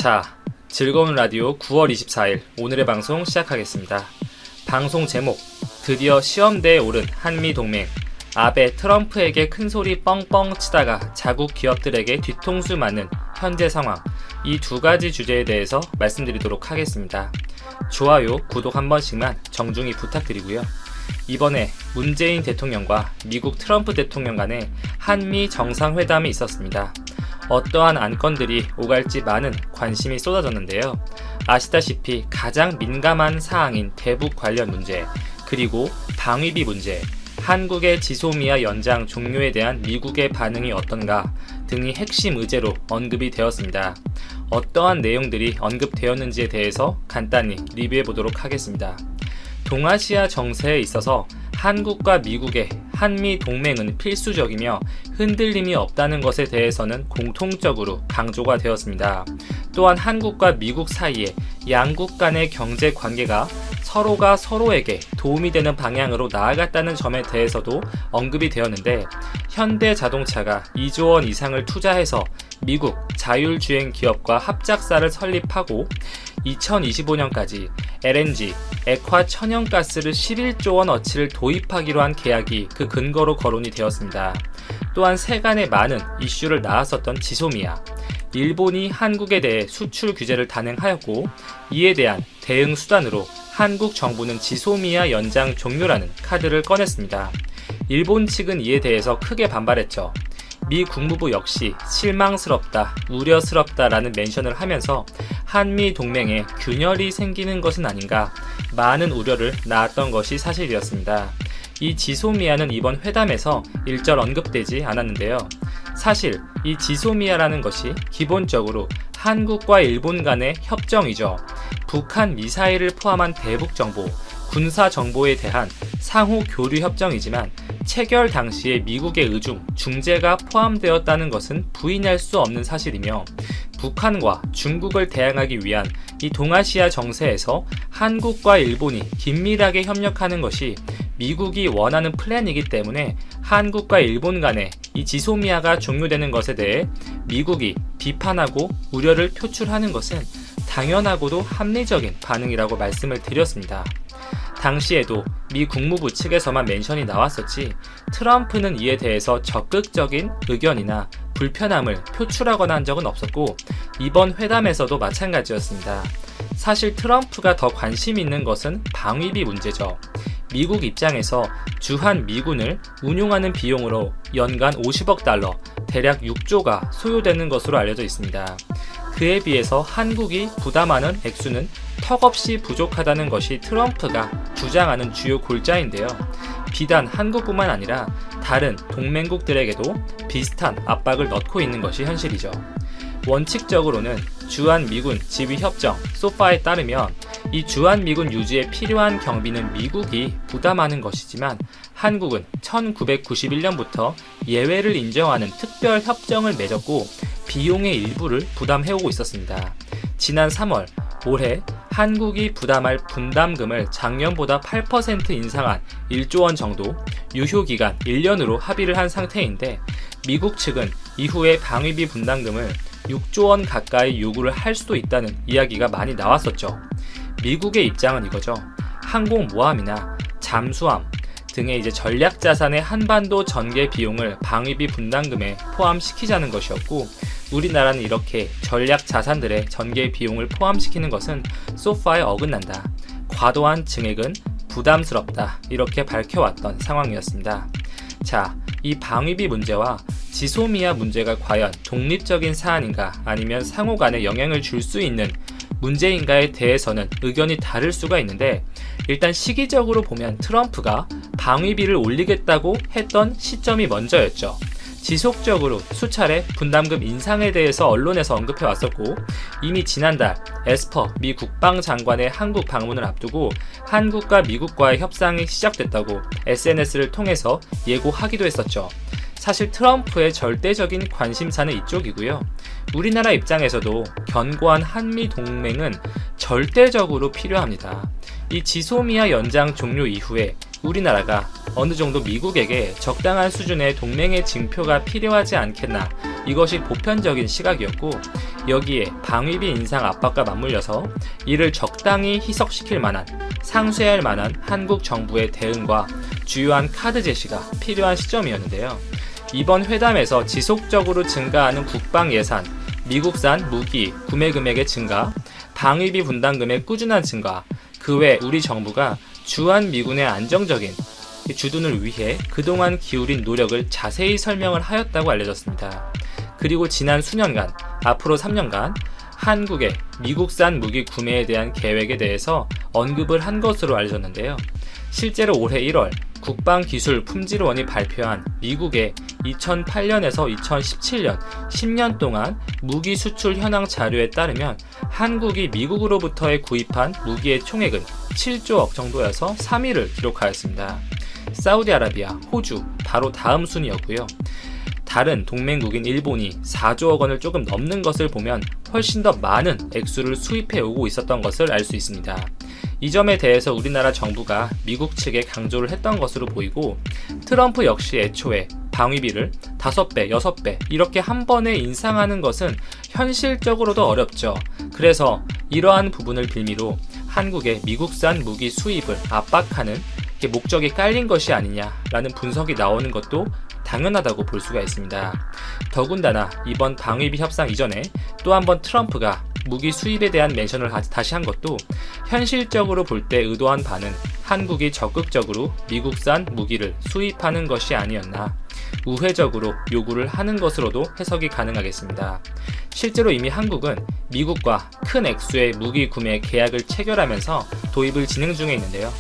자, 즐거운 라디오 9월 24일 오늘의 방송 시작하겠습니다. 방송 제목, 드디어 시험대에 오른 한미동맹. 아베 트럼프에게 큰소리 뻥뻥 치다가 자국 기업들에게 뒤통수 맞는 현재 상황. 이 두 가지 주제에 대해서 말씀드리도록 하겠습니다. 좋아요, 구독 한 번씩만 정중히 부탁드리고요. 이번에 문재인 대통령과 미국 트럼프 대통령 간의 한미 정상회담이 있었습니다. 어떠한 안건들이 오갈지 많은 관심이 쏟아졌는데요. 아시다시피 가장 민감한 사항인 대북 관련 문제, 그리고 방위비 문제, 한국의 지소미아 연장 종료에 대한 미국의 반응이 어떤가 등이 핵심 의제로 언급이 되었습니다. 어떠한 내용들이 언급되었는지에 대해서 간단히 리뷰해 보도록 하겠습니다. 동아시아 정세에 있어서 한국과 미국의 한미 동맹은 필수적이며 흔들림이 없다는 것에 대해서는 공통적으로 강조가 되었습니다. 또한 한국과 미국 사이에 양국 간의 경제 관계가 서로가 서로에게 도움이 되는 방향으로 나아갔다는 점에 대해서도 언급이 되었는데, 현대자동차가 2조 원 이상을 투자해서 미국 자율주행 기업과 합작사를 설립하고 2025년까지 LNG, 액화 천연가스를 11조 원 어치를 도입하기로 한 계약이 그 근거로 거론이 되었습니다. 또한 세간에 많은 이슈를 낳았었던 지소미아, 일본이 한국에 대해 수출 규제를 단행하였고, 이에 대한 대응 수단으로 한국 정부는 지소미아 연장 종료라는 카드를 꺼냈습니다. 일본 측은 이에 대해서 크게 반발했죠. 미 국무부 역시 실망스럽다, 우려스럽다라는 멘션을 하면서 한미 동맹에 균열이 생기는 것은 아닌가 많은 우려를 낳았던 것이 사실이었습니다. 이 지소미아는 이번 회담에서 일절 언급되지 않았는데요. 사실 이 지소미아라는 것이 기본적으로 한국과 일본 간의 협정이죠. 북한 미사일을 포함한 대북 정보, 군사 정보에 대한 상호 교류 협정이지만 체결 당시에 미국의 의중, 중재가 포함되었다는 것은 부인할 수 없는 사실이며, 북한과 중국을 대항하기 위한 이 동아시아 정세에서 한국과 일본이 긴밀하게 협력하는 것이 미국이 원하는 플랜이기 때문에 한국과 일본 간의 이 지소미아가 종료되는 것에 대해 미국이 비판하고 우려를 표출하는 것은 당연하고도 합리적인 반응이라고 말씀을 드렸습니다. 당시에도 미 국무부 측에서만 멘션이 나왔었지, 트럼프는 이에 대해서 적극적인 의견이나 불편함을 표출하거나 한 적은 없었고, 이번 회담에서도 마찬가지였습니다. 사실 트럼프가 더 관심 있는 것은 방위비 문제죠. 미국 입장에서 주한 미군을 운용하는 비용으로 연간 50억 달러, 대략 6조가 소요되는 것으로 알려져 있습니다. 그에 비해서 한국이 부담하는 액수는 턱없이 부족하다는 것이 트럼프가 주장하는 주요 골자인데요. 비단 한국뿐만 아니라 다른 동맹국들에게도 비슷한 압박을 넣고 있는 것이 현실이죠. 원칙적으로는 주한미군 지휘협정 소파에 따르면 이 주한미군 유지에 필요한 경비는 미국이 부담하는 것이지만, 한국은 1991년부터 예외를 인정하는 특별 협정을 맺었고 비용의 일부를 부담해오고 있었습니다. 지난 3월, 올해 한국이 부담할 분담금을 작년보다 8% 인상한 1조 원 정도, 유효기간 1년으로 합의를 한 상태인데, 미국 측은 이후에 방위비 분담금을 6조 원 가까이 요구를 할 수도 있다는 이야기가 많이 나왔었죠. 미국의 입장은 이거죠. 항공모함이나 잠수함 등의 전략 자산의 한반도 전개 비용을 방위비 분담금에 포함시키자는 것이었고, 우리나라는 이렇게 전략 자산들의 전개 비용을 포함시키는 것은 소파에 어긋난다, 과도한 증액은 부담스럽다, 이렇게 밝혀왔던 상황이었습니다. 자, 이 방위비 문제와 지소미아 문제가 과연 독립적인 사안인가, 아니면 상호 간에 영향을 줄 수 있는 문제인가에 대해서는 의견이 다를 수가 있는데, 일단 시기적으로 보면 트럼프가 방위비를 올리겠다고 했던 시점이 먼저였죠. 지속적으로 수차례 분담금 인상에 대해서 언론에서 언급해 왔었고, 이미 지난달 에스퍼 미 국방장관의 한국 방문을 앞두고 한국과 미국과의 협상이 시작됐다고 SNS를 통해서 예고하기도 했었죠. 사실 트럼프의 절대적인 관심사는 이쪽이고요. 우리나라 입장에서도 견고한 한미 동맹은 절대적으로 필요합니다. 이 지소미아 연장 종료 이후에 우리나라가 어느 정도 미국에게 적당한 수준의 동맹의 징표가 필요하지 않겠나, 이것이 보편적인 시각이었고, 여기에 방위비 인상 압박과 맞물려서 이를 적당히 희석시킬 만한, 상쇄할 만한 한국 정부의 대응과 주요한 카드 제시가 필요한 시점이었는데요. 이번 회담에서 지속적으로 증가하는 국방 예산, 미국산 무기 구매 금액의 증가, 방위비 분담금의 꾸준한 증가, 그 외 우리 정부가 주한 미군의 안정적인 주둔을 위해 그동안 기울인 노력을 자세히 설명을 하였다고 알려졌습니다. 그리고 지난 수년간, 앞으로 3년간 한국의 미국산 무기 구매에 대한 계획에 대해서 언급을 한 것으로 알려졌는데요. 실제로 올해 1월 국방기술품질원이 발표한 미국의 2008년에서 2017년 10년 동안 무기 수출 현황 자료에 따르면 한국이 미국으로부터의 구입한 무기의 총액은 7조 억 정도여서 3위를 기록하였습니다. 사우디아라비아, 호주 바로 다음 순이었고요. 다른 동맹국인 일본이 4조억 원을 조금 넘는 것을 보면 훨씬 더 많은 액수를 수입해 오고 있었던 것을 알 수 있습니다. 이 점에 대해서 우리나라 정부가 미국 측에 강조를 했던 것으로 보이고, 트럼프 역시 애초에 방위비를 5배, 6배 이렇게 한 번에 인상하는 것은 현실적으로도 어렵죠. 그래서 이러한 부분을 빌미로 한국의 미국산 무기 수입을 압박하는 목적이 깔린 것이 아니냐라는 분석이 나오는 것도 당연하다고 볼 수가 있습니다. 더군다나 이번 방위비 협상 이전에 또 한 번 트럼프가 무기 수입에 대한 멘션을 다시 한 것도 현실적으로 볼 때 의도한 바는 한국이 적극적으로 미국산 무기를 수입하는 것이 아니었나, 우회적으로 요구를 하는 것으로도 해석이 가능하겠습니다. 실제로 이미 한국은 미국과 큰 액수의 무기 구매 계약을 체결하면서 도입을 진행 중에 있는데요.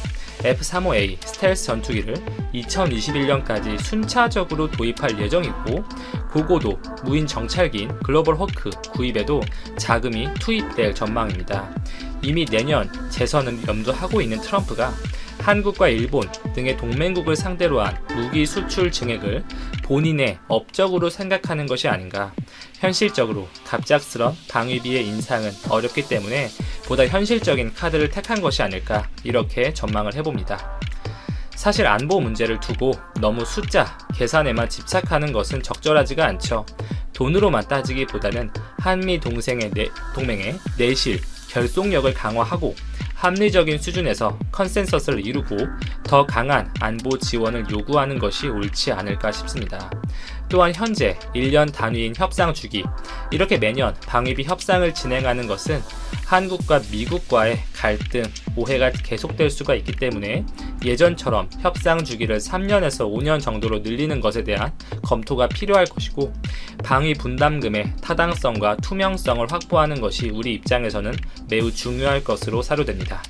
F-35A 스텔스 전투기를 2021년까지 순차적으로 도입할 예정이고, 고고도 무인 정찰기인 글로벌 호크 구입에도 자금이 투입될 전망입니다. 이미 내년 재선을 염두하고 있는 트럼프가 한국과 일본 등의 동맹국을 상대로 한 무기 수출 증액을 본인의 업적으로 생각하는 것이 아닌가. 현실적으로 갑작스런 방위비의 인상은 어렵기 때문에 보다 현실적인 카드를 택한 것이 아닐까, 이렇게 전망을 해봅니다. 사실 안보 문제를 두고 너무 숫자, 계산에만 집착하는 것은 적절하지가 않죠. 돈으로만 따지기보다는 한미 동맹의 내실, 결속력을 강화하고 합리적인 수준에서 컨센서스를 이루고 더 강한 안보 지원을 요구하는 것이 옳지 않을까 싶습니다. 또한 현재 1년 단위인 협상 주기, 이렇게 매년 방위비 협상을 진행하는 것은 한국과 미국과의 갈등, 오해가 계속될 수가 있기 때문에 예전처럼 협상 주기를 3년에서 5년 정도로 늘리는 것에 대한 검토가 필요할 것이고, 방위 분담금의 타당성과 투명성을 확보하는 것이 우리 입장에서는 매우 중요할 것으로 사료됩니다.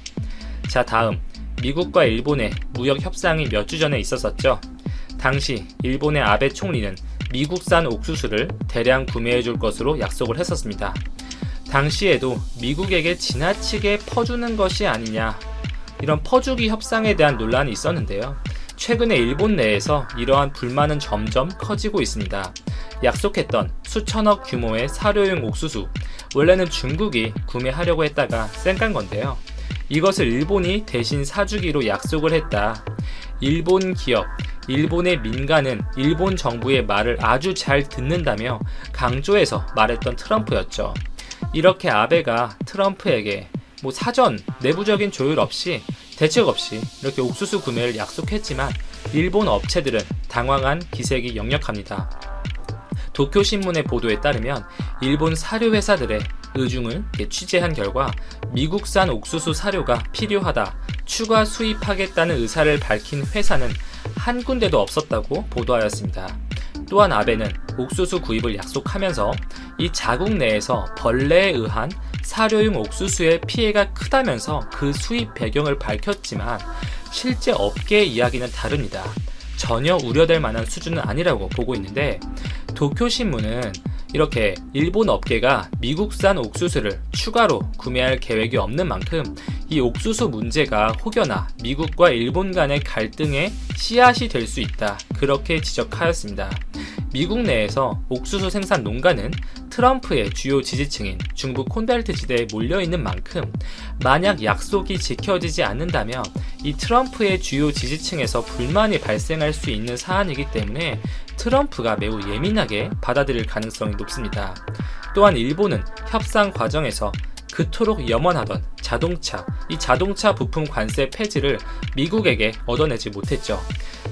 자, 다음 미국과 일본의 무역 협상이 몇 주 전에 있었었죠. 당시 일본의 아베 총리는 미국산 옥수수를 대량 구매해 줄 것으로 약속을 했었습니다. 당시에도 미국에게 지나치게 퍼주는 것이 아니냐, 이런 퍼주기 협상에 대한 논란이 있었는데요. 최근에 일본 내에서 이러한 불만은 점점 커지고 있습니다. 약속했던 수천억 규모의 사료용 옥수수, 원래는 중국이 구매하려고 했다가 쌩깐 건데요. 이것을 일본이 대신 사주기로 약속을 했다. 일본 기업, 일본의 민간은 일본 정부의 말을 아주 잘 듣는다며 강조해서 말했던 트럼프였죠. 이렇게 아베가 트럼프에게 사전 내부적인 조율 없이, 대책 없이 이렇게 옥수수 구매를 약속했지만 일본 업체들은 당황한 기색이 역력합니다. 도쿄신문의 보도에 따르면 일본 사료회사들의 의중을 취재한 결과 미국산 옥수수 사료가 필요하다, 추가 수입하겠다는 의사를 밝힌 회사는 한 군데도 없었다고 보도하였습니다. 또한 아베는 옥수수 구입을 약속하면서 이 자국 내에서 벌레에 의한 사료용 옥수수의 피해가 크다면서 그 수입 배경을 밝혔지만 실제 업계의 이야기는 다릅니다. 전혀 우려될 만한 수준은 아니라고 보고 있는데, 도쿄신문은 이렇게 일본 업계가 미국산 옥수수를 추가로 구매할 계획이 없는 만큼 이 옥수수 문제가 혹여나 미국과 일본 간의 갈등의 씨앗이 될 수 있다, 그렇게 지적하였습니다. 미국 내에서 옥수수 생산 농가는 트럼프의 주요 지지층인 중부 콘벨트 지대에 몰려있는 만큼 만약 약속이 지켜지지 않는다면 이 트럼프의 주요 지지층에서 불만이 발생할 수 있는 사안이기 때문에 트럼프가 매우 예민하게 받아들일 가능성이 높습니다. 또한 일본은 협상 과정에서 그토록 염원하던 이 자동차 부품 관세 폐지를 미국에게 얻어내지 못했죠.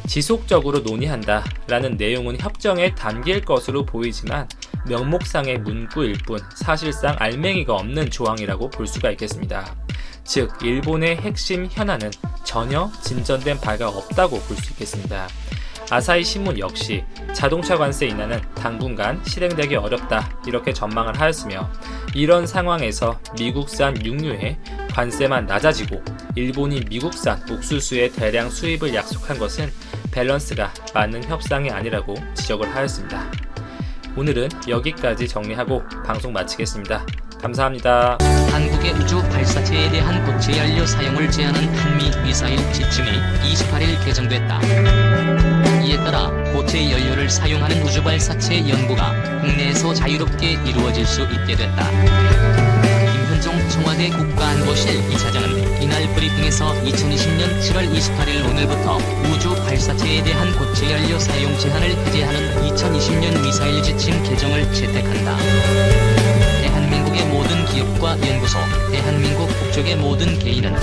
지속적으로 논의한다 라는 내용은 협정에 담길 것으로 보이지만 명목상의 문구일 뿐 사실상 알맹이가 없는 조항이라고 볼 수가 있겠습니다. 즉, 일본의 핵심 현안은 전혀 진전된 바가 없다고 볼 수 있겠습니다. 아사히 신문 역시 자동차 관세 인하는 당분간 실행되기 어렵다 이렇게 전망을 하였으며, 이런 상황에서 미국산 육류의 관세만 낮아지고 일본이 미국산 옥수수의 대량 수입을 약속한 것은 밸런스가 맞는 협상이 아니라고 지적을 하였습니다. 오늘은 여기까지 정리하고 방송 마치겠습니다. 감사합니다. 한국의 우주 발사체에 대한 고체 연료 사용을 제한한 한미 미사일 지침이 28일 개정됐다. 이에 따라 고체 연료를 사용하는 우주 발사체 연구가 국내에서 자유롭게 이루어질 수 있게 됐다. 김현종 청와대 국가안보실 이차장은 이날 브리핑에서 2020년 7월 28일 오늘부터 우주 발사체에 대한 고체 연료 사용 제한을 해제하는 2020년 미사일 지침 개정을 채택한다. 대한민국의 모든 기업과 연구소, 대한민국 국적의 모든 개인은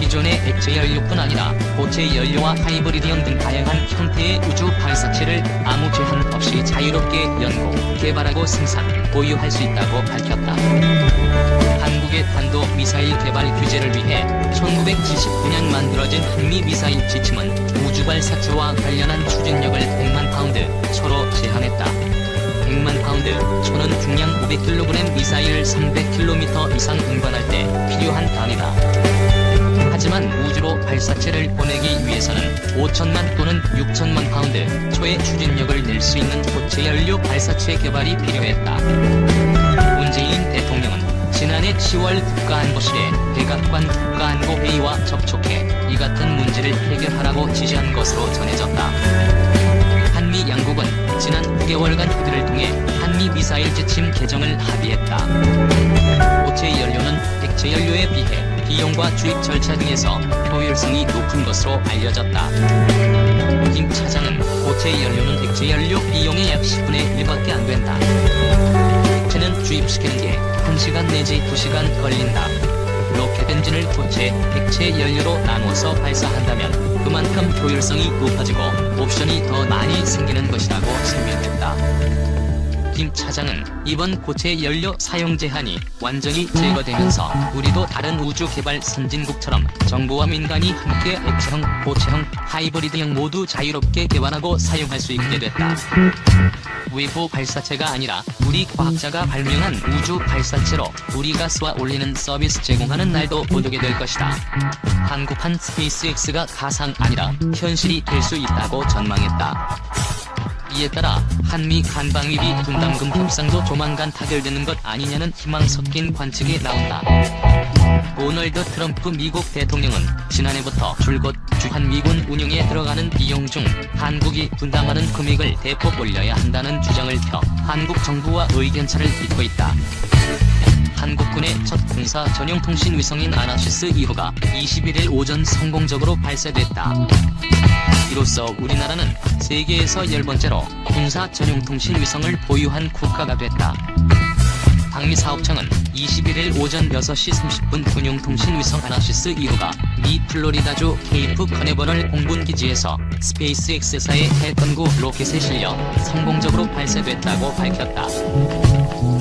기존의 액체 연료뿐 아니라 고체 연료와 하이브리디형 등 다양한 형태의 우주 발사체를 아무 제한 없이 자유롭게 연구, 개발하고 생산, 보유할 수 있다고 밝혔다. 한국의 탄도 미사일 개발 규제를 위해 1979년 만들어진 한미 미사일 지침은 우주 발사체와 관련한 추진력을 100만 파운드 초로 제한했다. 100만 파운드 초는 중량 500kg 미사일을 300km 이상 운반할 때 필요한 단위다. 하지만 우주로 발사체를 보내기 위해서는 5천만 또는 6천만 파운드 초의 추진력을 낼 수 있는 고체 연료 발사체 개발이 필요했다. 문재인 대통령은 지난해 10월 국가안보실에 백악관 국가안보회의와 접촉해 이 같은 문제를 해결하라고 지시한 것으로 전해졌다. 한미 양국은 지난 9개월간 협의를 통해 한미 미사일 지침 개정을 합의했다. 고체 연료는 액체 연료에 비해 비용과 주입 절차 등에서 효율성이 높은 것으로 알려졌다. 김 차장은 고체 연료는 액체 연료 비용의 약 10분의 1밖에 안 된다. 액체는 주입시키는 게 1시간 내지 2시간 걸린다. 로켓 엔진을 고체, 액체 연료로 나누어서 발사한다면 그만큼 효율성이 높아지고 옵션이 더 많이 생기는 것이라고 설명했다. 김 차장은 이번 고체 연료 사용 제한이 완전히 제거되면서 우리도 다른 우주 개발 선진국처럼 정부와 민간이 함께 액체형, 고체형, 하이브리드형 모두 자유롭게 개발하고 사용할 수 있게 됐다. 외부 발사체가 아니라 우리 과학자가 발명한 우주 발사체로 우리가 쏘아 올리는 서비스 제공하는 날도 오게 될 것이다. 한국판 스페이스X가 가상 아니라 현실이 될 수 있다고 전망했다. 이에 따라 한미 간방위비 분담금 협상도 조만간 타결되는 것 아니냐는 희망 섞인 관측이 나온다. 도널드 트럼프 미국 대통령은 지난해부터 줄곧 주한미군 운용에 들어가는 비용 중 한국이 분담하는 금액을 대폭 올려야 한다는 주장을 펴 한국 정부와 의견차를 빚고 있다. 한국군의 첫 군사 전용 통신 위성인 아나시스 2호가 21일 오전 성공적으로 발사됐다. 이로써 우리나라는 세계에서 10번째로 군사 전용 통신 위성을 보유한 국가가 됐다. 방미사업청은 21일 오전 6시 30분 군용통신 위성 아나시스 2호가 미 플로리다주 케이프 커네버럴 공군기지에서 스페이스X사의 해건구 로켓에 실려 성공적으로 발사됐다고 밝혔다.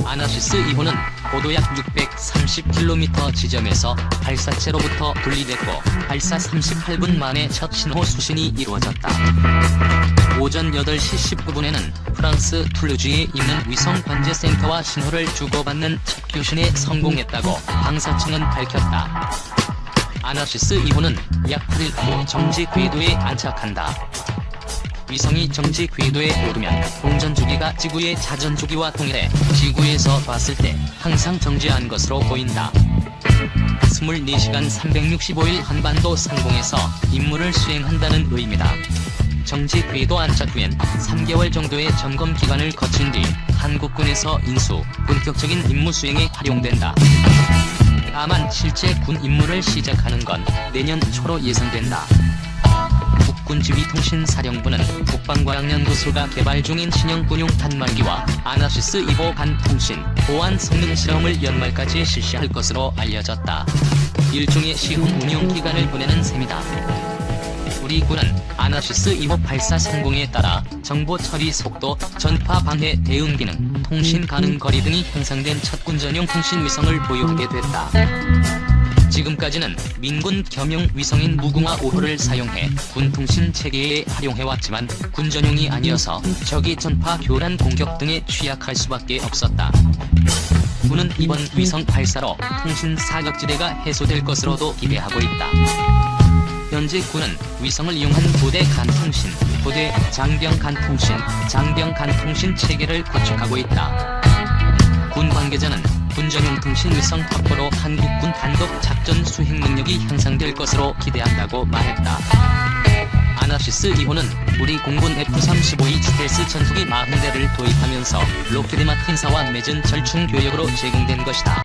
아나시스 2호는 고도 약 630km 지점에서 발사체로부터 분리됐고 발사 38분 만에 첫 신호 수신이 이루어졌다. 오전 8시 19분에는 프랑스 툴루즈에 있는 위성 관제센터와 신호를 주고받는 첫 교신에 성공했다고 방사청은 밝혔다. 아나시스 2호는 약 8일 후 정지 궤도에 안착한다. 위성이 정지 궤도에 오르면 공전 주기가 지구의 자전 주기와 동일해 지구에서 봤을 때 항상 정지한 것으로 보인다. 24시간 365일 한반도 상공에서 임무를 수행한다는 의미다. 정지 궤도 안착 후엔 3개월 정도의 점검 기간을 거친 뒤 한국군에서 인수, 본격적인 임무 수행에 활용된다. 다만 실제 군 임무를 시작하는 건 내년 초로 예상된다. 국군지휘통신사령부는 국방과학연구소가 개발 중인 신형군용 단말기와 아나시스 2호 간통신 보안 성능 실험을 연말까지 실시할 것으로 알려졌다. 일종의 시험 운용 기간을 보내는 셈이다. 우리 군은 아나시스 2호 발사 성공에 따라 정보 처리 속도, 전파 방해 대응 기능, 통신 가능 거리 등이 향상된 첫 군전용 통신 위성을 보유하게 됐다. 지금까지는 민군 겸용 위성인 무궁화 5호를 사용해 군 통신 체계에 활용해왔지만 군전용이 아니어서 적이 전파 교란 공격 등에 취약할 수밖에 없었다. 군은 이번 위성 발사로 통신 사각지대가 해소될 것으로도 기대하고 있다. 현재 군은 위성을 이용한 부대 간통신, 부대 장병 간통신, 장병 간통신 체계를 구축하고 있다. 군 관계자는 군전용 통신 위성 확보로 한국군 단독 작전 수행 능력이 향상될 것으로 기대한다고 말했다. 아나시스 2호는 우리 공군 F-35E 스텔스 전투기 40대를 도입하면서 록히드 마틴사와 맺은 절충 교역으로 제공된 것이다.